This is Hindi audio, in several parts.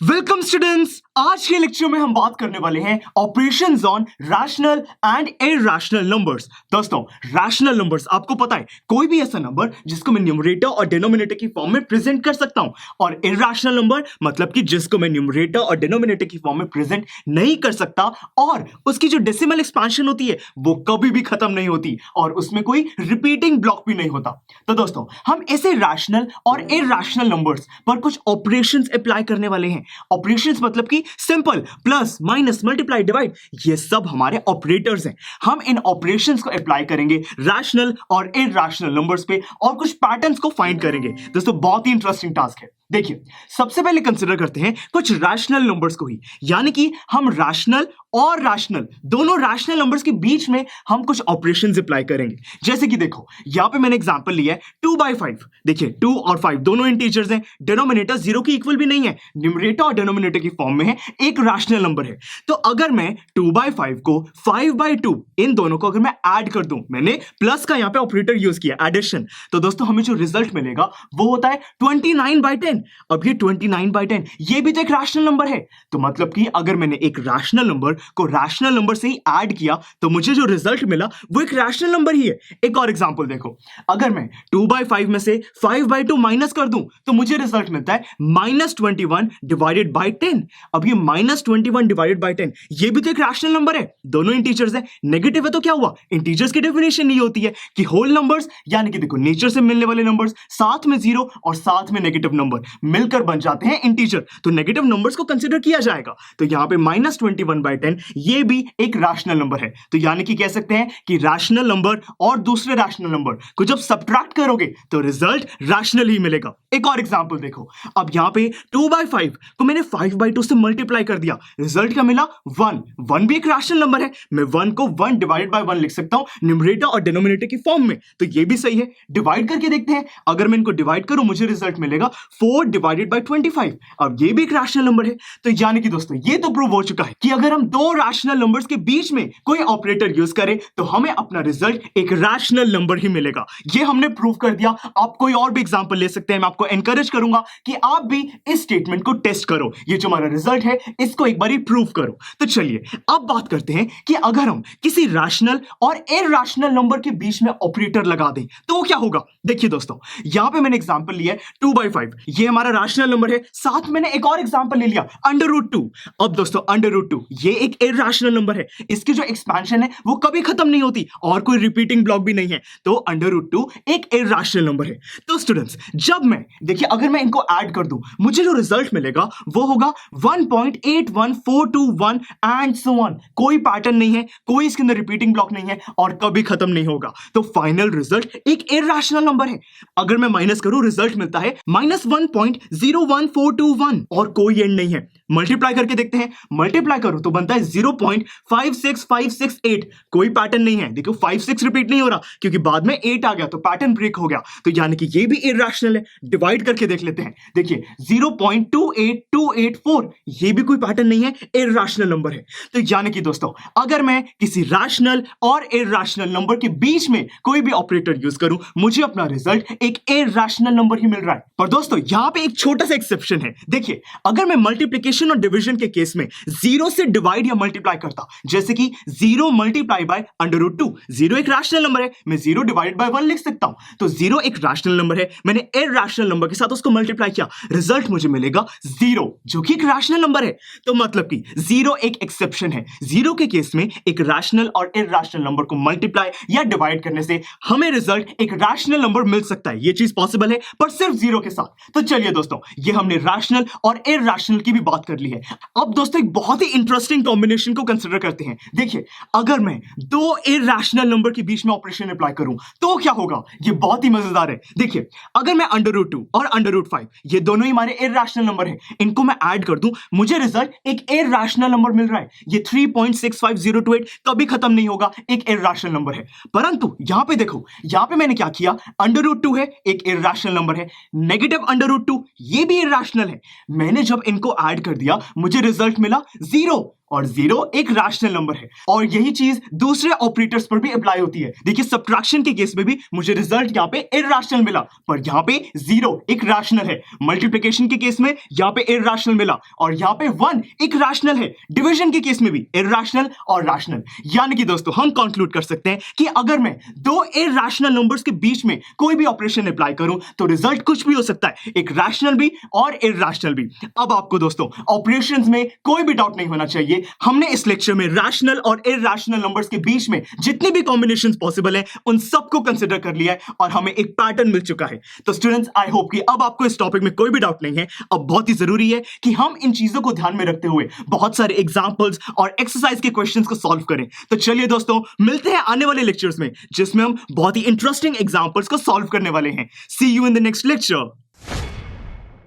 Welcome students. आज के लेक्चर में हम बात करने वाले हैं operations on rational and irrational numbers. दोस्तों, रैशनल नंबर्स आपको पता है कोई भी ऐसा नंबर जिसको मैं न्यूमरेटर और डिनोमिनेटर की फॉर्म में प्रेजेंट कर सकता हूं, और इरैशनल नंबर मतलब कि जिसको मैं न्यूमरेटर और डिनोमिनेटर की फॉर्म में प्रेजेंट नहीं कर सकता, और उसकी जो डेसिमल एक्सपेंशन होती है वो कभी भी खत्म नहीं होती और उसमें कोई रिपीटिंग ब्लॉक भी नहीं होता। तो दोस्तों, हम ऐसे रैशनल और इरैशनल नंबर्स पर कुछ ऑपरेशंस अप्लाई करने वाले हैं। ऑपरेशंस मतलब कि simple, plus minus multiply divide, ये सब हमारे ऑपरेटर्स हैं। हम इन ऑपरेशंस को अप्लाई करेंगे रैशनल और इरैशनल नंबर्स पे और कुछ पैटर्न्स को फाइंड करेंगे। दोस्तों, बहुत ही इंटरेस्टिंग टास्क है। देखिए, सबसे पहले कंसीडर करते हैं कुछ रैशनल नंबर्स को ही, यानी कि हम रैशनल और रैशनल दोनों रैशनल नंबर्स के बीच में हम कुछ ऑपरेशंस अप्लाई करेंगे। जैसे कि देखो, यहां पे मैंने एग्जांपल लिया है 2/5। देखिए, 2 और 5 दोनों इंटीजर्स हैं, डिनोमिनेटर 0 के इक्वल भी नहीं है, न्यूमरेटर और डिनोमिनेटर की फॉर्म में है, एक रैशनल नंबर है। तो अगर मैं 2/5 को 5/2 इन दोनों को अगर मैं ऐड कर दूं, मैंने प्लस का यहां पे ऑपरेटर यूज किया, एडिशन, तो दोस्तों हमें जो रिजल्ट मिलेगा वो होता है 29/10। अब ये 29/10 ये भी तो एक रैशनल नंबर है। तो मतलब कि अगर मैंने एक रैशनल नंबर को रैशनल नंबर से ही ऐड किया तो मुझे जो रिजल्ट मिला वो एक रैशनल नंबर ही है। एक और एग्जांपल देखो, अगर मैं 2/5 में से 5/2 माइनस कर दूं तो मुझे रिजल्ट मिलता है -21/10। अब ये -21/10 ये भी तो एक रैशनल नंबर है, दोनों इंटीजर्स है। नेगेटिव है तो क्या हुआ, इंटीजर्स की डेफिनेशन ये होती है कि होल नंबर्स, यानी कि देखो नेचर से मिलने वाले नंबर्स, साथ में जीरो और साथ में नेगेटिव नंबर मिलकर बन जाते हैं इंटीजर, तो नेगेटिव नंबर्स को कंसीडर किया जाएगा। तो यहां पे -21/10 ये भी एक रैशनल नंबर है। तो यानी कि कह सकते हैं कि रैशनल नंबर और दूसरे रैशनल नंबर को जब सब्ट्रैक्ट करोगे तो रिजल्ट रैशनल ही मिलेगा। एक और एग्जांपल देखो, अब यहां पे 2/5 को मैंने 5/2 से मल्टीप्लाई कर दिया, रिजल्ट क्या मिला 1। 1 भी एक रैशनल नंबर है, मैं 1 को 1 डिवाइडेड बाय 1 लिख सकता हूं न्यूमरेटर और डिनोमिनेटर की फॉर्म में, तो ये भी सही है। डिवाइड करके देखते हैं, अगर मैं इनको डिवाइड करूं मुझे रिजल्ट मिलेगा 4/25। अब ये भी एक रैशनल नंबर है। तो यानी कि दोस्तों ये तो प्रूव हो चुका है कि अगर हम दो रैशनल नंबर्स के बीच में कोई ऑपरेटर यूज करें तो हमें अपना रिजल्ट एक रैशनल नंबर ही मिलेगा। ये हमने प्रूव कर दिया। आप कोई और भी एग्जांपल ले सकते हैं, मैं आपको एनकरेज करूंगा कि आप भी इस स्टेटमेंट को टेस्ट करो, ये जो हमारा रिजल्ट है इसको एक बार प्रूव करो। तो चलिए अब बात करते हैं कि अगर हम किसी रैशनल और इरैशनल नंबर के बीच में ऑपरेटर लगा दें तो क्या होगा। देखिए दोस्तों, यहां पे मैंने एग्जांपल लिया है 2/5, ये हमारा रैशनल नंबर है, साथ मैंने एक और एग्जांपल ले लिया √2। अब दोस्तों √2 ये एक इरैशनल नंबर है, इसकी जो एक्सपेंशन है वो कभी खत्म नहीं होती और कोई रिपीटिंग ब्लॉक भी नहीं है, तो √2 एक इरैशनल नंबर है। तो स्टूडेंट्स, जब मैं देखिए अगर मैं इनको ऐड कर दूं मुझे जो रिजल्ट मिलेगा वो होगा 1.81421 एंड सो ऑन। कोई पैटर्न नहीं है, कोई इसके अंदर रिपीटिंग ब्लॉक नहीं है और कभी खत्म नहीं होगा। तो फाइनल रिजल्ट एक इरैशनल नंबर है। अगर मैं माइनस करूं रिजल्ट मिलता है -1.01421 और कोई एंड नहीं है। मल्टीप्लाई करके देखते हैं, मल्टीप्लाई करो तो बनता है 0.56568। कोई पैटर्न नहीं है, देखो 5-6 रिपीट नहीं हो रहा क्योंकि बाद में 8 आ गया तो पैटर्न ब्रेक हो गया, तो यानी कि ये भी इरैशनल है। डिवाइड करके देख लेते हैं, देखिए 0.28284, ये भी कोई पैटर्न नहीं है, इरैशनल नंबर है। तो यानी कि दोस्तों अगर मैं किसी रैशनल और इरैशनल नंबर के बीच में कोई भी ऑपरेटर यूज करूं मुझे अपना रिजल्ट एक इरैशनल नंबर ही मिल रहा है। पर दोस्तों यहां पे एक छोटा सा एक्सेप्शन है। देखिए, अगर मैं मल्टीप्लिकेशन और डिवीजन के केस में 0 से डिवाइड या मल्टीप्लाई करता, जैसे कि 0 मल्टीप्लाई बाय √2, 0 एक रैशनल नंबर है, मैं 0 डिवाइड बाय 1 लिख सकता हूं, तो 0 एक रैशनल नंबर है, मैंने इरैशनल नंबर के साथ उसको मल्टीप्लाई किया, रिजल्ट मुझे मिलेगा 0 जो कि एक रैशनल नंबर है। तो मतलब कि 0 एक एक्सेप्शन है। 0 के केस में एक रैशनल और इरैशनल नंबर को मल्टीप्लाई या डिवाइड करने से हमें रिजल्ट एक रैशनल नंबर मिल सकता है, ये चीज पॉसिबल है, पर सिर्फ 0 के साथ। तो चलिए दोस्तों, ये हमने रैशनल और इरैशनल की भी बात कर ली है। अब दोस्तों एक बहुत ही इंटरेस्टिंग कॉम्बिनेशन को कंसीडर करते हैं। देखिए, अगर मैं दो इरैशनल नंबर के बीच में ऑपरेशन अप्लाई करूं तो क्या होगा, ये बहुत ही मजेदार है। देखिए, अगर मैं √2 और √5 ये दोनों ही हमारे इरैशनल नंबर है, इनको मैं ऐड कर दूं मुझे रिजल्ट एक इरैशनल नंबर मिल रहा है। ये 3.65028 कभी खत्म नहीं होगा, एक इरैशनल नंबर है। परंतु यहां पे देखो, यहां पे मैंने क्या किया, √2 है, एक इरैशनल नंबर है, नेगेटिव √2 ये भी इरैशनल है। मैंने जब इनको ऐड कर दिया मुझे रिजल्ट मिला 0, और 0 एक रैशनल नंबर है। और यही चीज दूसरे ऑपरेटर्स पर भी अप्लाई होती है। देखिए सब्ट्रैक्शन के केस में भी मुझे रिजल्ट यहाँ पे इरैशनल मिला, पर यहाँ पे 0 एक रैशनल है। मल्टीप्लिकेशन के केस में यहाँ पे इरैशनल मिला और यहाँ पे 1 एक रैशनल है। डिवीजन के केस में भी इरैशनल और रैशनल। यानी कि दोस्तों हम कंक्लूड कर सकते हैं कि अगर मैं दो इरैशनल नंबर्स के बीच में कोई भी ऑपरेशन अप्लाई करूं तो रिजल्ट कुछ भी हो सकता है, एक रैशनल भी और इरैशनल भी। अब आपको दोस्तों ऑपरेशंस में कोई भी डाउट नहीं होना चाहिए। हमने इस लेक्चर में रैशनल और इरैशनल नंबर्स के बीच में जितने भी कॉम्बिनेशंस पॉसिबल है उन सबको कंसीडर कर लिया है और हमें एक पैटर्न मिल चुका है। तो स्टूडेंट्स आई होप कि अब आपको इस टॉपिक में कोई भी डाउट नहीं है। अब बहुत ही जरूरी है कि हम इन चीजों को ध्यान में रखते हुए बहुत सारे एग्जांपल्स और एक्सरसाइज के क्वेश्चंस को सॉल्व करें। तो चलिए दोस्तों मिलते हैं आने वाले लेक्चर्स में जिसमें हम बहुत ही इंटरेस्टिंग एग्जांपल्स को सॉल्व करने वाले हैं। See you in the next lecture.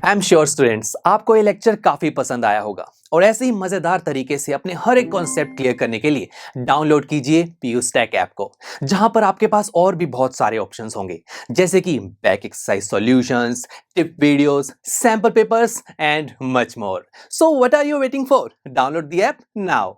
I am sure students आपको ये लेक्चर काफी पसंद आया होगा और ऐसे ही मजेदार तरीके से अपने हर एक कॉन्सेप्ट क्लियर करने के लिए डाउनलोड कीजिए PUStack ऐप को, जहां पर आपके पास और भी बहुत सारे ऑप्शंस होंगे जैसे कि back exercise solutions, tip videos, sample papers and much more. So what are you waiting for? Download the app now.